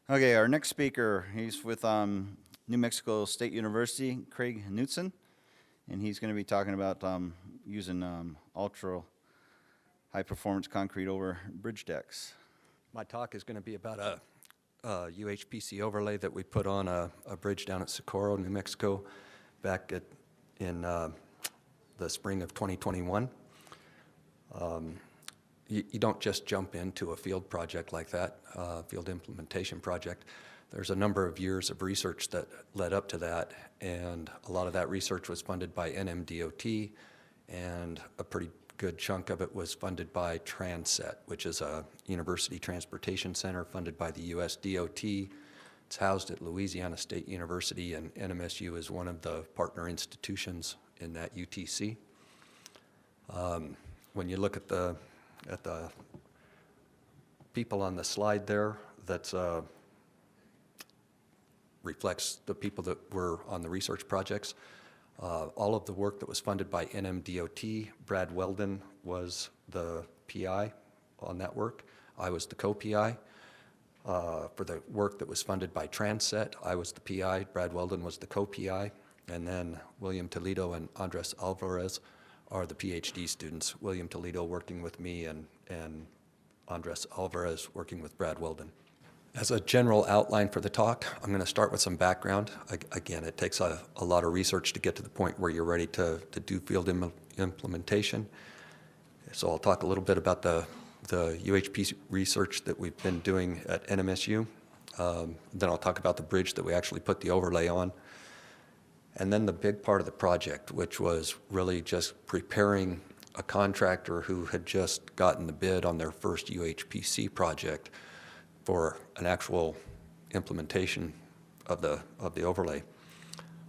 Okay, our next speaker, he's with New Mexico State University, Craig Newtson, and he's going to be talking about using ultra high performance concrete over bridge decks. My talk is going to be about a UHPC overlay that we put on a bridge down at Socorro, New Mexico, back in the spring of 2021. You don't just jump into a field project like that, field implementation project. There's a number of years of research that led up to that, and a lot of that research was funded by NMDOT, and a pretty good chunk of it was funded by Transset, which is a university transportation center funded by the US DOT. It's housed at Louisiana State University, and NMSU is one of the partner institutions in that UTC. When you look at the people on the slide there, that reflects the people that were on the research projects. All of the work that was funded by NMDOT, Brad Weldon was the PI on that work. I was the co-PI. For the work that was funded by Transset, I was the PI, Brad Weldon was the co-PI, and then William Toledo and Andres Alvarez are the PhD students. William Toledo working with me and Andres Alvarez working with Brad Weldon. As a general outline for the talk, I'm going to start with some background. Again, it takes a lot of research to get to the point where you're ready to do field implementation. So I'll talk a little bit about the UHP research that we've been doing at NMSU. Then I'll talk about the bridge that we actually put the overlay on. And then the big part of the project, which was really just preparing a contractor who had just gotten the bid on their first UHPC project for an actual implementation of the overlay.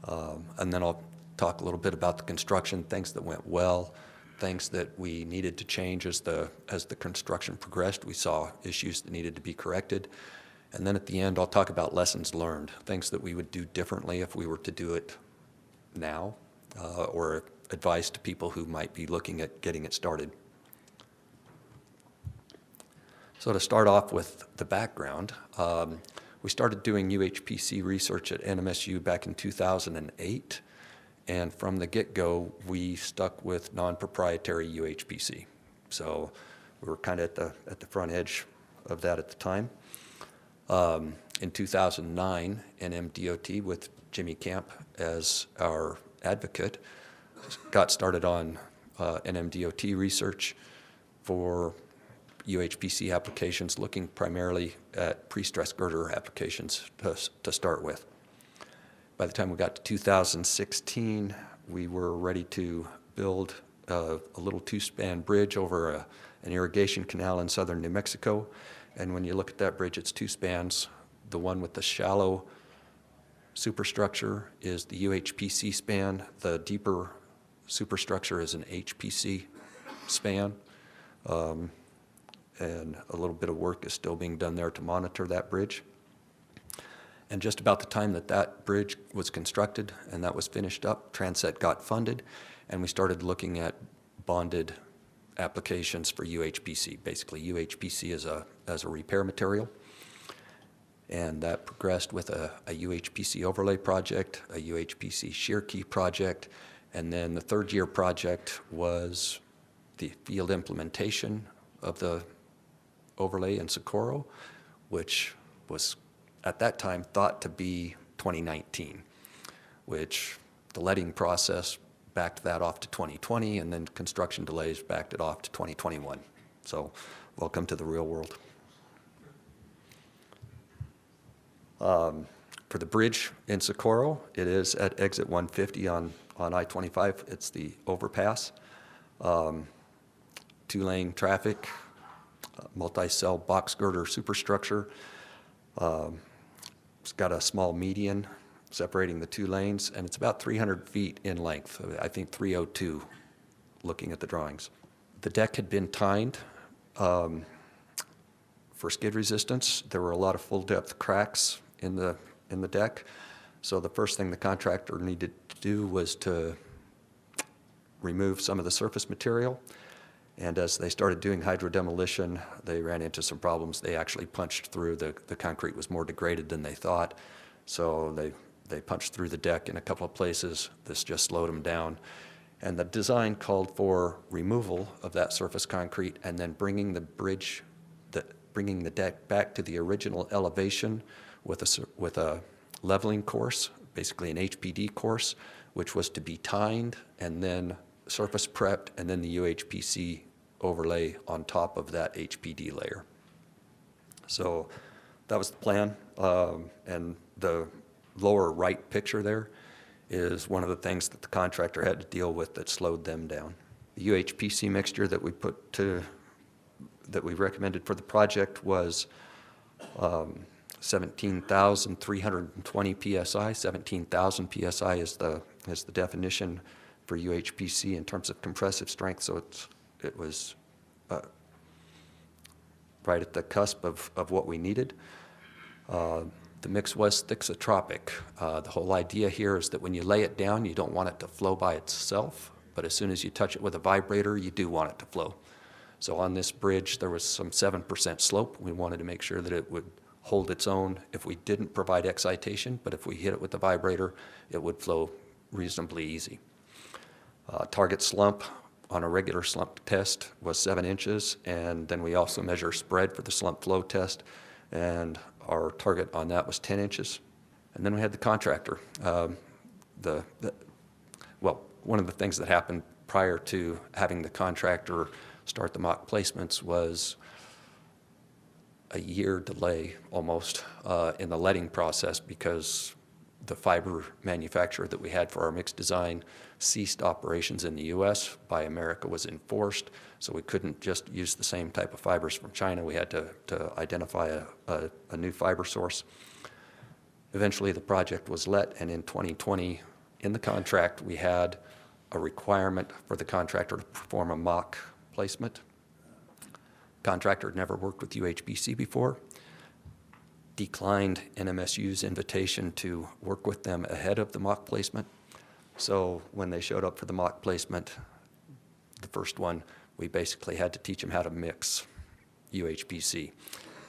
And then I'll talk a little bit about the construction, things that went well, things that we needed to change as the construction progressed. We saw issues that needed to be corrected. And then at the end, I'll talk about lessons learned, things that we would do differently if we were to do it now, or advice to people who might be looking at getting it started. So to start off with the background, we started doing UHPC research at NMSU back in 2008, and from the get-go, we stuck with non-proprietary UHPC. So we were kind of at the front edge of that at the time. In 2009, NMDOT, with Jimmy Camp as our advocate, got started on NMDOT research for UHPC applications, looking primarily at pre-stress girder applications to start with. By the time we got to 2016, we were ready to build a little two-span bridge over an irrigation canal in southern New Mexico. And when you look at that bridge, it's two spans. The one with the shallow superstructure is the UHPC span. The deeper superstructure is an HPC span. And a little bit of work is still being done there to monitor that bridge. And just about the time that bridge was constructed and that was finished up, Transset got funded, and we started looking at bonded applications for UHPC. Basically, UHPC as a repair material. And that progressed with a UHPC overlay project, a UHPC shear key project, and then the third year project was the field implementation of the overlay in Socorro, which was at that time thought to be 2019, which the letting process backed that off to 2020, and then construction delays backed it off to 2021. So welcome to the real world. For the bridge in Socorro, it is at exit 150 on I-25. It's the overpass. Two-lane traffic, multi-cell box girder superstructure. It's got a small median separating the two lanes, and it's about 300 feet in length. I think 302, looking at the drawings. The deck had been tined for skid resistance. There were a lot of full-depth cracks in the deck. So the first thing the contractor needed to do was to remove some of the surface material And as they started doing hydrodemolition, they ran into some problems. They actually punched through. The concrete was more degraded than they thought. So they punched through the deck in a couple of places. This just slowed them down. And the design called for removal of that surface concrete and then bringing the deck back to the original elevation with a leveling course, basically an HPD course, which was to be tined and then surface prepped, and then the UHPC overlay on top of that HPD layer. So that was the plan. And the lower right picture there is one of the things that the contractor had to deal with that slowed them down. The UHPC mixture that we recommended for the project was 17,320 PSI. 17,000 PSI is the definition for UHPC in terms of compressive strength, so it was right at the cusp of what we needed. The mix was thixotropic. The whole idea here is that when you lay it down, you don't want it to flow by itself, but as soon as you touch it with a vibrator, you do want it to flow. So on this bridge, there was some 7% slope. We wanted to make sure that it would hold its own if we didn't provide excitation, but if we hit it with the vibrator, it would flow reasonably easy. Target slump on a regular slump test was 7 inches, and then we also measure spread for the slump flow test, and our target on that was 10 inches. And then we had the contractor. One of the things that happened prior to having the contractor start the mock placements was a year delay almost in the letting process, because the fiber manufacturer that we had for our mixed design ceased operations in the U.S. Buy America was enforced, so we couldn't just use the same type of fibers from China. We had to identify a new fiber source. Eventually the project was let, and in 2020 in the contract we had a requirement for the contractor to perform a mock placement. Contractor had never worked with UHPC before, declined NMSU's invitation to work with them ahead of the mock placement. So when they showed up for the mock placement, the first one, we basically had to teach them how to mix UHPC.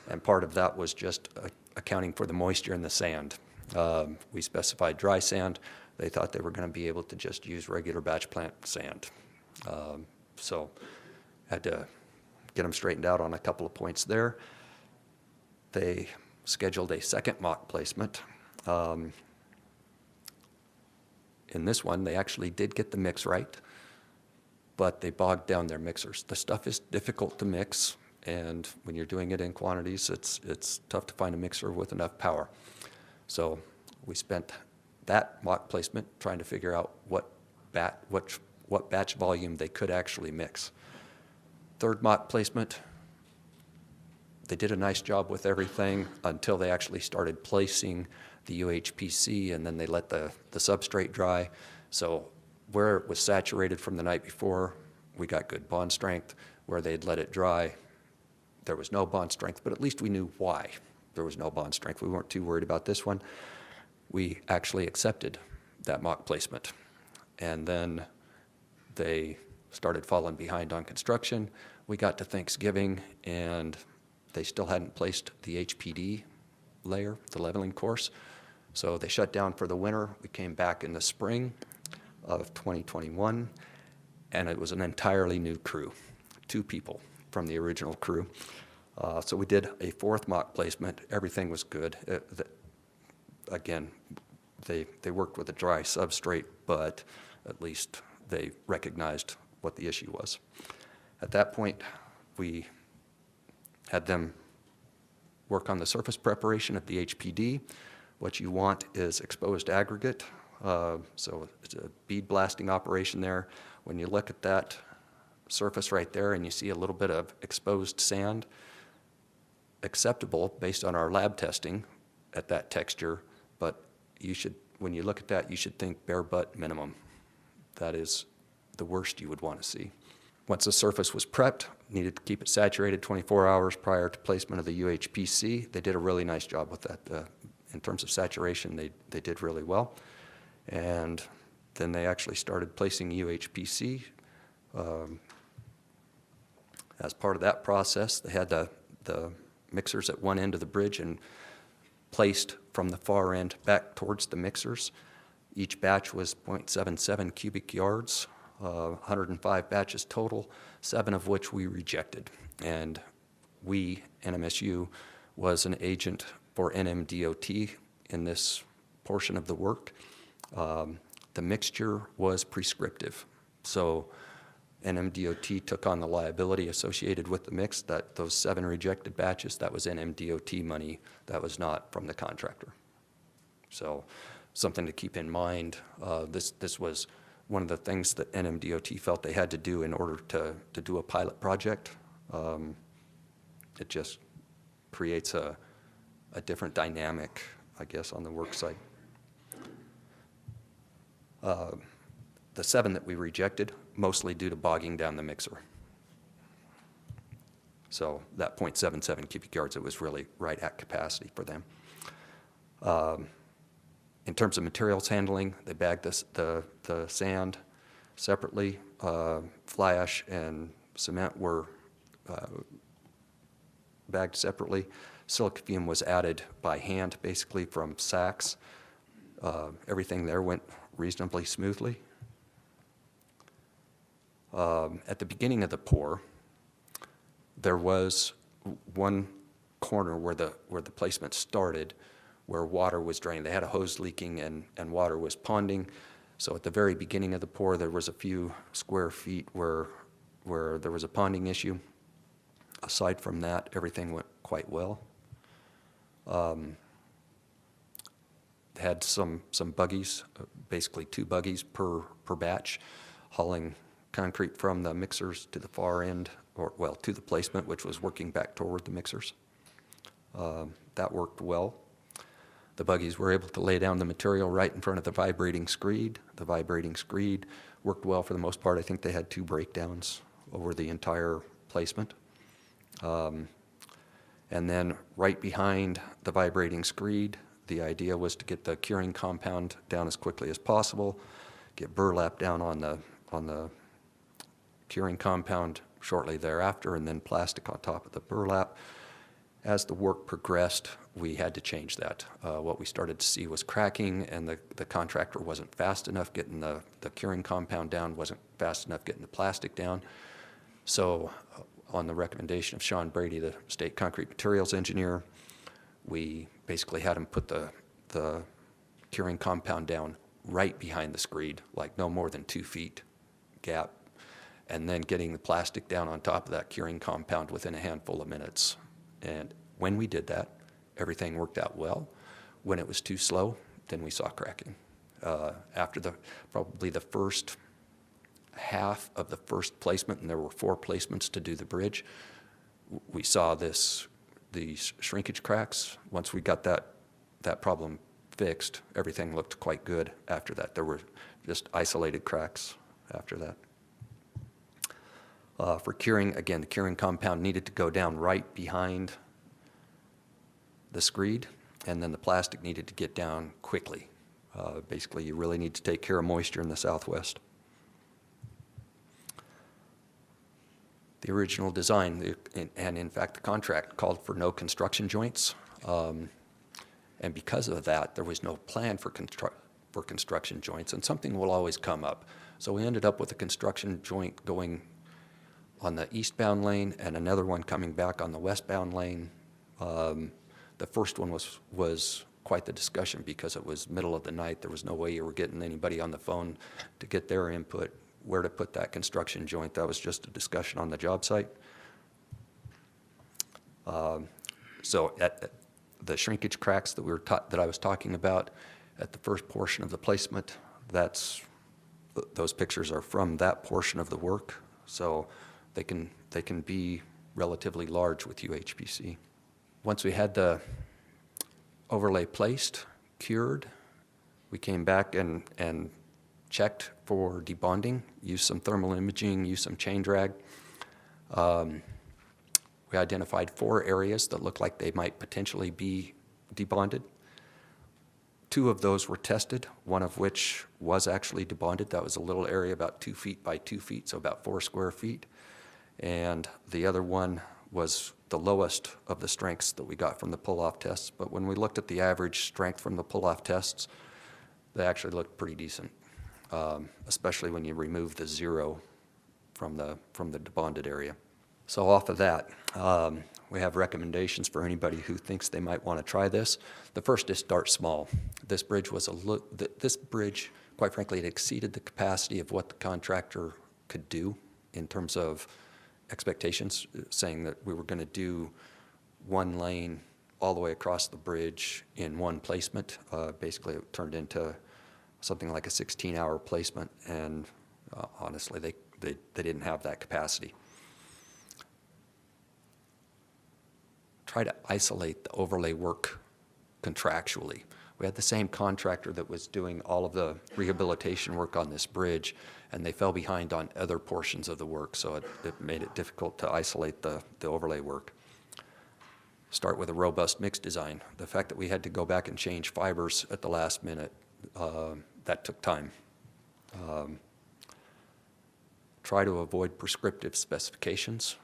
And part of that was just accounting for the moisture in the sand. We specified dry sand. They thought they were going to be able to just use regular batch plant sand. So had to get them straightened out on a couple of points there. They scheduled a second mock placement. In this one, they actually did get the mix right, but they bogged down their mixers. The stuff is difficult to mix, and when you're doing it in quantities, it's tough to find a mixer with enough power. So we spent that mock placement trying to figure out what batch volume they could actually mix. Third mock placement, they did a nice job with everything until they actually started placing the UHPC, and then they let the substrate dry. So where it was saturated from the night before, we got good bond strength. Where they'd let it dry, there was no bond strength, but at least we knew why there was no bond strength. We weren't too worried about this one. We actually accepted that mock placement. And then they started falling behind on construction. We got to Thanksgiving, and they still hadn't placed the HPD layer, the leveling course. So they shut down for the winter. We came back in the spring of 2021, and it was an entirely new crew, 2 people from the original crew. So we did a fourth mock placement. Everything was good. Again, they worked with a dry substrate, but at least they recognized what the issue was. At that point, we had them work on the surface preparation of the HPD. What you want is exposed aggregate. So it's a bead blasting operation there. When you look at that surface right there and you see a little bit of exposed sand, acceptable based on our lab testing at that texture, but you should, when you look at that, you should think bare butt minimum. That is the worst you would want to see. Once the surface was prepped, needed to keep it saturated 24 hours prior to placement of the UHPC. They did a really nice job with that. In terms of saturation, they did really well. And then they actually started placing UHPC As part of that process, they had the mixers at one end of the bridge and placed from the far end back towards the mixers. Each batch was 0.77 cubic yards, 105 batches total, 7 of which we rejected. And we, NMSU, was an agent for NMDOT in this portion of the work. The mixture was prescriptive. So NMDOT took on the liability associated with the mix. That those 7 rejected batches, that was NMDOT money. That was not from the contractor. So something to keep in mind. This was one of the things that NMDOT felt they had to do in order to do a pilot project. It just creates a different dynamic, I guess, on the work site. The 7 that we rejected, mostly due to bogging down the mixer. So that 0.77 cubic yards, it was really right at capacity for them. In terms of materials handling, they bagged the sand separately. Fly ash and cement were bagged separately. Silica fume was added by hand, basically from sacks. Everything there went reasonably smoothly. At the beginning of the pour, there was one corner where the placement started, where water was draining. They had a hose leaking and water was ponding. So at the very beginning of the pour, there was a few square feet where there was a ponding issue. Aside from that, everything went quite well. Had some buggies, basically 2 buggies per batch, hauling concrete from the mixers to the far end, to the placement, which was working back toward the mixers. That worked well. The buggies were able to lay down the material right in front of the vibrating screed. The vibrating screed worked well for the most part. I think they had 2 breakdowns over the entire placement. And then right behind the vibrating screed, the idea was to get the curing compound down as quickly as possible, get burlap down on the curing compound shortly thereafter, and then plastic on top of the burlap. As the work progressed, we had to change that. What we started to see was cracking, and the contractor wasn't fast enough getting the curing compound down, wasn't fast enough getting the plastic down. So on the recommendation of Sean Brady, the state concrete materials engineer, we basically had him put the curing compound down right behind the screed, like no more than 2 feet gap, and then getting the plastic down on top of that curing compound within a handful of minutes. And when we did that, everything worked out well. When it was too slow, then we saw cracking. After probably the first half of the first placement, and there were 4 placements to do the bridge, we saw these shrinkage cracks. Once we got that problem fixed, everything looked quite good after that. There were just isolated cracks after that. For curing, again, the curing compound needed to go down right behind the screed, and then the plastic needed to get down quickly. Basically, you really need to take care of moisture in the Southwest. The original design, and in fact the contract, called for no construction joints. And because of that, there was no plan for construction joints, and something will always come up. So we ended up with a construction joint going on the eastbound lane and another one coming back on the westbound lane. The first one was quite the discussion because it was middle of the night. There was no way you were getting anybody on the phone to get their input, where to put that construction joint. That was just a discussion on the job site. So at the shrinkage cracks that I was talking about at the first portion of the placement, those pictures are from that portion of the work. So they can be relatively large with UHPC. Once we had the overlay placed, cured, we came back and checked for debonding, used some thermal imaging, used some chain drag. We identified 4 areas that looked like they might potentially be debonded. 2 of those were tested, one of which was actually debonded. That was a little area about 2 feet by 2 feet, so about 4 square feet. and the other one was the lowest of the strengths that we got from the pull-off tests. But when we looked at the average strength from the pull-off tests, they actually looked pretty decent, especially when you remove the zero from the debonded area. So off of that, we have recommendations for anybody who thinks they might want to try this. The first is start small. This bridge was this bridge, quite frankly, it exceeded the capacity of what the contractor could do in terms of expectations, saying that we were going to do one lane all the way across the bridge in one placement. Basically, it turned into something like a 16-hour placement, and honestly, they didn't have that capacity. Try to isolate the overlay work contractually. We had the same contractor that was doing all of the rehabilitation work on this bridge, and they fell behind on other portions of the work, so it made it difficult to isolate the overlay work. Start with a robust mix design. The fact that we had to go back and change fibers at the last minute, that took time. Try to avoid prescriptive specifications.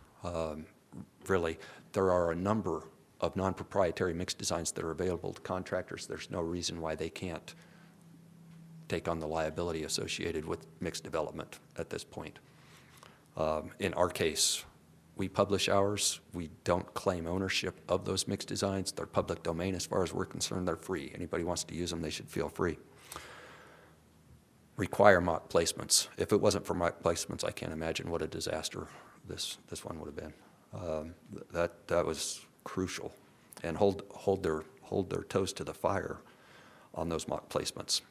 Really, there are a number of non-proprietary mix designs that are available to contractors. There's no reason why they can't take on the liability associated with mix development at this point. In our case, we publish ours. We don't claim ownership of those mix designs. They're public domain as far as we're concerned. They're free. Anybody wants to use them, they should feel free. Require mock placements. If it wasn't for mock placements, I can't imagine what a disaster this one would have been. That was crucial, and hold their toes to the fire on those mock placements.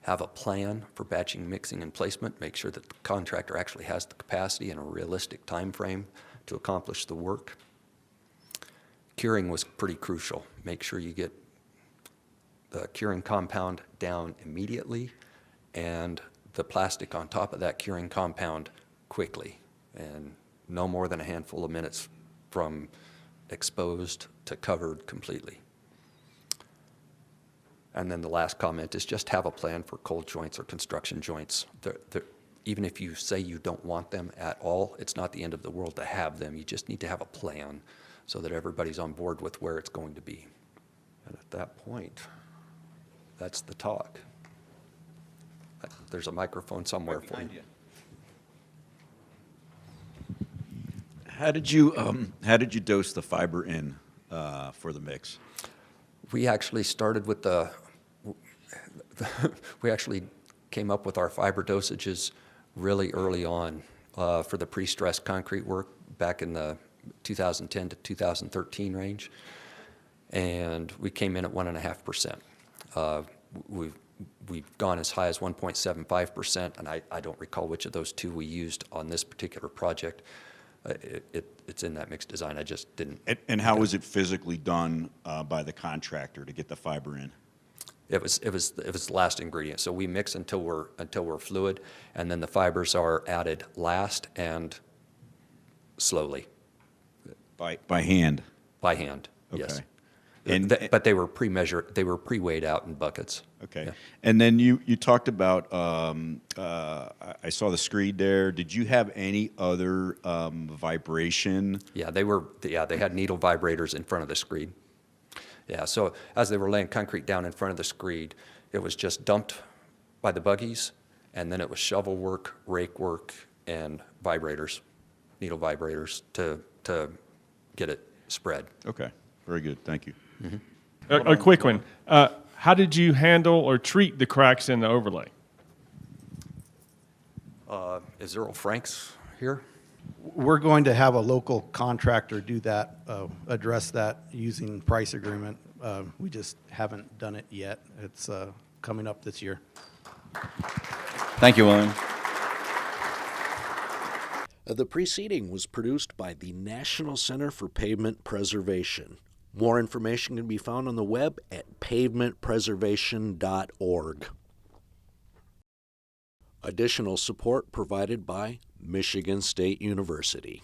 Have a plan for batching, mixing, and placement. Make sure that the contractor actually has the capacity and a realistic time frame to accomplish the work. Curing was pretty crucial. Make sure you get the curing compound down immediately and the plastic on top of that curing compound quickly, and no more than a handful of minutes from exposed to covered completely. And then the last comment is just have a plan for cold joints or construction joints. Even if you say you don't want them at all, it's not the end of the world to have them. You just need to have a plan so that everybody's on board with where it's going to be. And at that point, that's the talk. There's a microphone somewhere for you. How did you dose the fiber in for the mix? We actually started with we actually came up with our fiber dosages really early on for the pre-stressed concrete work back in the 2010 to 2013 range, and we came in at 1.5%. We've gone as high as 1.75%, and I don't recall which of those two we used on this particular project. It's in that mixed design. I just didn't. And how was it physically done by the contractor to get the fiber in? It was the last ingredient. So we mix until we're fluid, and then the fibers are added last and slowly. By hand. By hand. Okay. Yes. But they were pre-measured. They were pre-weighed out in buckets. Okay. Yeah. And then you talked about I saw the screed there. Did you have any other vibration? Yeah, they had needle vibrators in front of the screed. Yeah, so as they were laying concrete down in front of the screed, it was just dumped by the buggies, and then it was shovel work, rake work, and vibrators, needle vibrators to get it spread. Okay, very good. Thank you. Mm-hmm. A quick one. How did you handle or treat the cracks in the overlay? Is Earl Franks here? We're going to have a local contractor do that, address that using price agreement. We just haven't done it yet. It's coming up this year. Thank you, William. The preceding was produced by the National Center for Pavement Preservation. More information can be found on the web at pavementpreservation.org. Additional support provided by Michigan State University.